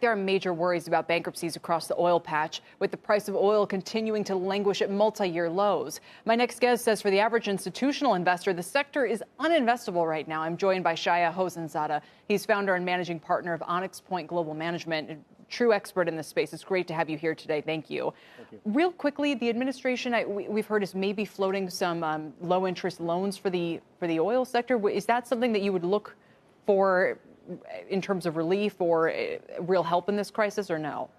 back, there are major worries about bankruptcies across the oil patch, with the price of oil continuing to languish at multi-year lows. My next guest says for the average institutional investor, the sector is uninvestable right now. I'm joined by Shaia Hosseinzadeh. He's founder and managing partner of OnyxPoint Global Management, a true expert in this space. It's great to have you here today. Thank you. Real quickly, the administration, we've heard, is maybe floating some low-interest loans for the oil sector. Is that something that you would look for in terms of relief or real help in this crisis, or no?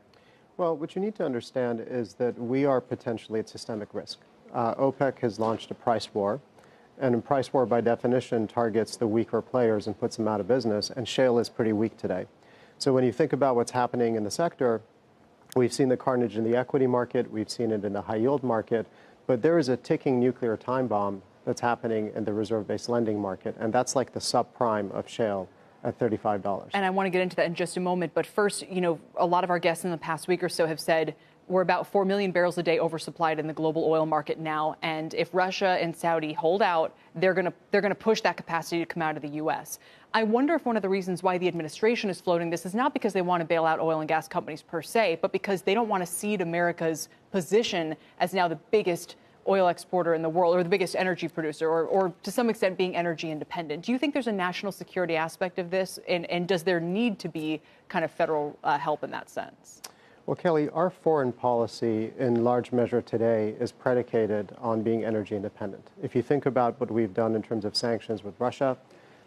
Well, what you need to understand is that we are potentially at systemic risk. OPEC has launched a price war, and a price war by definition targets the weaker players and puts them out of business, and shale is pretty weak today. So when you think about what's happening in the sector, we've seen the carnage in the equity market, we've seen it in the high yield market, but there is a ticking nuclear time bomb that's happening in the reserve-based lending market, and that's like the subprime of shale at $35. And I want to get into that in just a moment, but first, a lot of our guests in the past week or so have said we're about 4 million barrels a day oversupplied in the global oil market now, and if Russia and Saudi hold out, they're going to push that capacity to come out of the U.S. I wonder if one of the reasons why the administration is floating this is not because they want to bail out oil and gas companies per se, but because they don't want to cede America's position as now the biggest oil exporter in the world, or the biggest energy producer, or to some extent being energy independent. Do you think there's a national security aspect of this, and does there need to be kind of federal help in that sense? Well, Kelly, our foreign policy in large measure today is predicated on being energy independent. If you think about what we've done in terms of sanctions with Russia,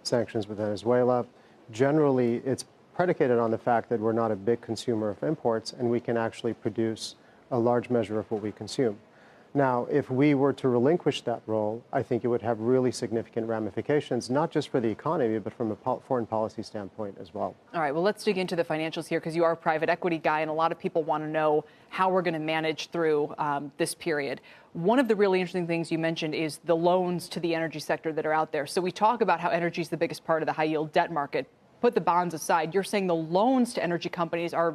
sanctions with Venezuela, generally it's predicated on the fact that we're not a big consumer of imports and we can actually produce a large measure of what we consume. Now, if we were to relinquish that role, I think it would have really significant ramifications, not just for the economy, but from a foreign policy standpoint as well. All right, well, let's dig into the financials here, because you are a private equity guy, and a lot of people want to know how we're going to manage through this period. One of the really interesting things you mentioned is the loans to the energy sector that are out there. So we talk about how energy is the biggest part of the high-yield debt market. Put the bonds aside, you're saying the loans to energy companies are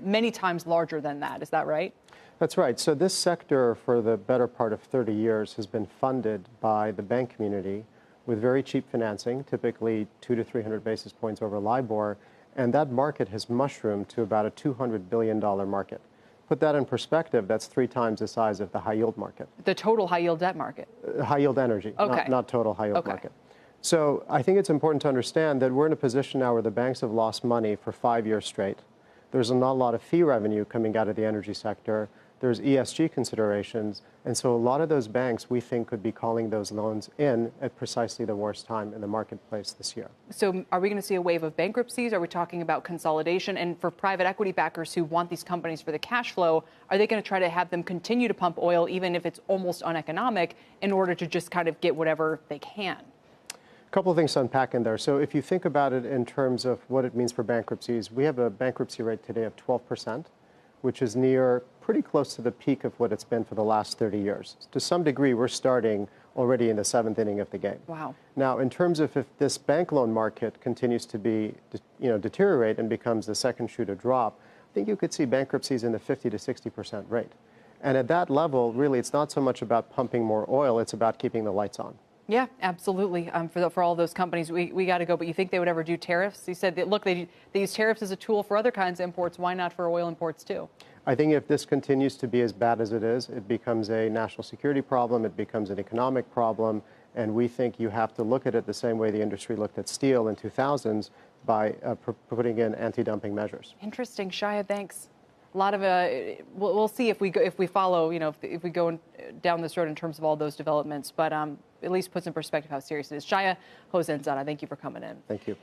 many times larger than that. Is that right? That's right. So this sector, for the better part of 30 years, has been funded by the bank community with very cheap financing, typically 200 to 300 basis points over LIBOR, and that market has mushroomed to about a $200 billion market. Put that in perspective, that's 3 times the size of the high-yield market. The total high-yield debt market? High-yield energy, okay. not total high-yield market. So I think it's important to understand that we're in a position now where the banks have lost money for 5 years straight. There's not a lot of fee revenue coming out of the energy sector. There's ESG considerations, and so a lot of those banks, we think, could be calling those loans in at precisely the worst time in the marketplace this year. So are we going to see a wave of bankruptcies? Are we talking about consolidation? And for private equity backers who want these companies for the cash flow, are they going to try to have them continue to pump oil, even if it's almost uneconomic, in order to just kind of get whatever they can? A couple of things to unpack in there. So if you think about it in terms of what it means for bankruptcies, we have a bankruptcy rate today of 12%, which is near pretty close to the peak of what it's been for the last 30 years. To some degree, we're starting already in the 7th inning of the game. Wow. Now, in terms of if this bank loan market continues to be, deteriorate and becomes the second shoe to drop, I think you could see bankruptcies in the 50 to 60% rate. And at that level, really, it's not so much about pumping more oil, it's about keeping the lights on. Yeah, absolutely. For all those companies, we got to go. But you think they would ever do tariffs? You said that, look, they use tariffs as a tool for other kinds of imports. Why not for oil imports, too? I think if this continues to be as bad as it is, it becomes a national security problem, it becomes an economic problem, and we think you have to look at it the same way the industry looked at steel in 2000s by putting in anti-dumping measures. Interesting. Shaia, thanks. A lot of we'll see if we follow, if we go down this road in terms of all those developments, but at least puts in perspective how serious it is. Shaia Hosseinzadeh, thank you for coming in. Thank you.